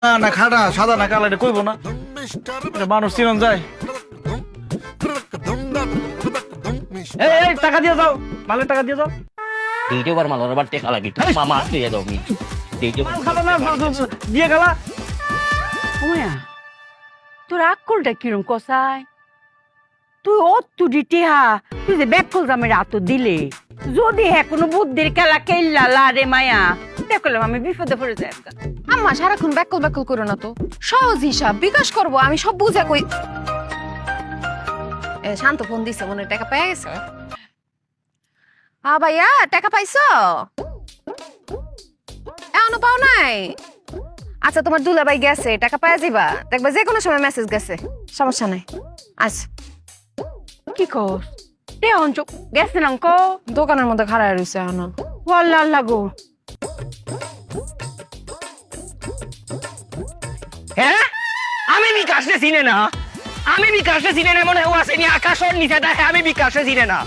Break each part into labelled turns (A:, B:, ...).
A: না না খাটা সাদা না কালা এটা কইবো না, এটা মানুষ চিনন যায়। এই টাকা দিয়ে যাও, মালের টাকা দিয়ে যাও।
B: দিতে বার মালার বার টেকা লাগি মামা আসতে যাও মি দিতে
A: খালা না দিয়ে গেলা।
C: ওয়া তোর আক্কলটা কিরম কসাই? তুই অত ডিটিহা তুই যে ব্যাকল জামের আত দিলে, যদি হ্যাঁ কোনো বুদ্ধির খেলা খেললা রে মায়া, দেখলাম আমি বিপদে পড়ে যাই।
D: আম্মা সারাক্ষণ ব্যাকল ব্যাকল করো না তো, সহজ হিসাব বিকাশ করবো আমি সব বুঝে কই। শান্ত ফোন দিছে, মনে হয় টাকা পেয়ে গেছে। ভাইয়া টাকা পাইছো? এখনো পাও নাই? আচ্ছা তোমার দুলাভাই গেছে, টাকা পাওয়া যাবা, দেখবা যে কোনো সময় মেসেজ গেছে, সমস্যা নাই। আচ্ছা
C: কি কর তে অঞ্চক গেছে নাঙ্ক
D: দোকানের মধ্যে খাড়ায় রয়েছে এখনো।
C: আল্লাহ আল্লাহ গো।
B: হ্যাঁ আমি বিকাশে চিনে না, আমি বিকাশে চিনে না, মনে হয় আসেনি আকাশের নিচে দেখে আমি বিকাশে চিনে না।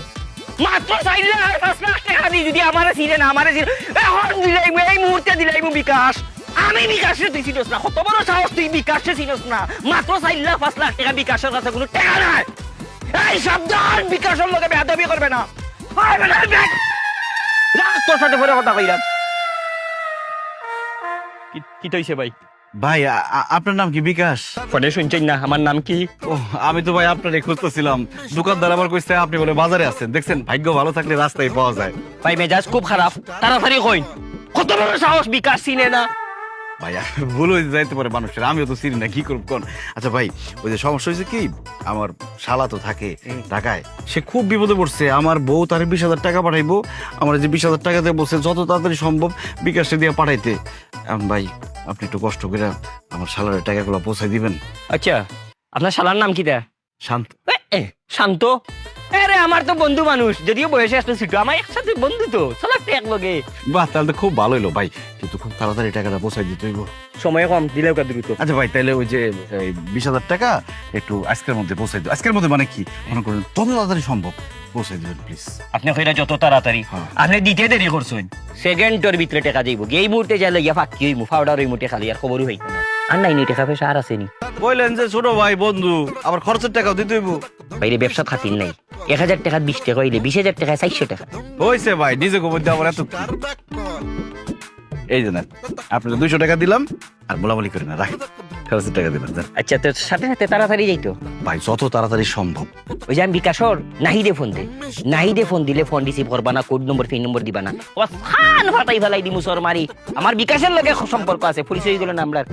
B: মাত্র চাইলে আর 5 লাখ টাকা দিই যদি আমারে চিনে না, আমারে চিনে এখন দিলাই এই মুহূর্তে দিলাই বিকাশ। আমি বিকাশে তুই চিনস না, কত বড় সাহস তুই বিকাশে চিনস না? মাত্র 4 লাখ 5 লাখ টাকা বিকাশের কাছে কোনো টাকা নাই। এই সাবধান, বিকাশের লগে বেয়াদবি করবে না। তোর সাথে পরে কথা কইলাম। কি তৈছে ভাই?
A: ভাই আপনার নাম কি বিকাশ?
B: ফোনে শুনছেন না আমার নাম কি?
A: ও আমি তো ভাই আপনারে খুঁজতেছিলাম, দোকানদার আবার কইছে আপনি বলে বাজারে আছেন। দেখছেন ভাগ্য ভালো থাকলে রাস্তায় পাওয়া যায়।
B: ভাই মেজাজ খুব খারাপ, তাড়াতাড়ি কইন। কত বড় সাহস বিকাশ চিনে না?
A: ভাই ভুল হয়ে যাইতে পারে মানুষের, আমিও তো চিনি না, কি করব কোন। আচ্ছা ভাই ওই যে সমস্যা হয়েছে কি, আমার শালা তো থাকে ঢাকায়, সে খুব বিপদে পড়ছে। আমার বউ তার 20,000 টাকা পাঠাইবো, আমার যে 20,000 টাকা দিয়ে বলছে যত তাড়াতাড়ি সম্ভব বিকাশে দিয়ে পাঠাইতে। এখন ভাই আপনি একটু কষ্ট করে আমার শালার টাকাগুলো পৌঁছাই দিবেন।
B: আচ্ছা আপনার শালার নাম কি?
A: শান্ত।
B: শান্ত? আরে আমার তো বন্ধু মানুষ, যদিও বয়সে একটু ছোট, আমার একসাথে বন্ধু তো, চলো একটা এক লগে।
A: বাহ তাহলে তো খুব ভালো হলো ভাই, কিন্তু খুব তাড়াতাড়ি টাকাটা পৌঁছাই দিতে হইব।
B: সময় কম, দিলেও কা দ্রুত।
A: আচ্ছা ভাই তাহলে ওই যে 20,000 টাকা একটু আজকের মধ্যে পৌঁছাই দিও। আজকের মধ্যে মানে কি মনে করেন তত তাড়াতাড়ি সম্ভব পৌঁছাই দিবেন প্লিজ।
B: আপনি কইরা যত তাড়াতাড়ি,
A: হ্যাঁ।
B: আপনি দিতে দেরি করছেন, সেকেন্ডের ভিতরে টাকা দিব। এই মুহূর্তে যাইলে ইয়া ফাঁকি হইমু, ফাউডার হইমু, টাকা খালি আর খবরই হইতো না। আর নাই নি টাকা পয়সা আর আসেনি।
A: বললেন যে ছোট ভাই বন্ধু, আবার খরচের টাকাও দিতে হইব।
B: বাইরে ব্যবসা খাতির নাই, 1000 টাকা 20 টাকা হইলে 20,000 টাকা 400 টাকা।
A: হইছে ভাই নিজে গোবর দিয়ে আবার এত কি? এই যে না আপনার 200 টাকা দিলাম, আর বলাবলি করে না রাখেন, খরচের টাকা দিলাম।
B: আচ্ছা তোর সাথে সাথে তাড়াতাড়ি যাইতো
A: ভাই যত তাড়াতাড়ি সম্ভব।
B: ওই যে আমি বিকাশর নাহিদে ফোন দে, নাহিদে ফোন দিলে ফোন রিসিভ করবা না, কোড নম্বর পিন নম্বর দিবা না, ও ফান ফাটাই ফেলাই দিমু সর মারি। আমার বিকাশের লগে সম্পর্ক আছে, পরিচয় গুলো নামলার।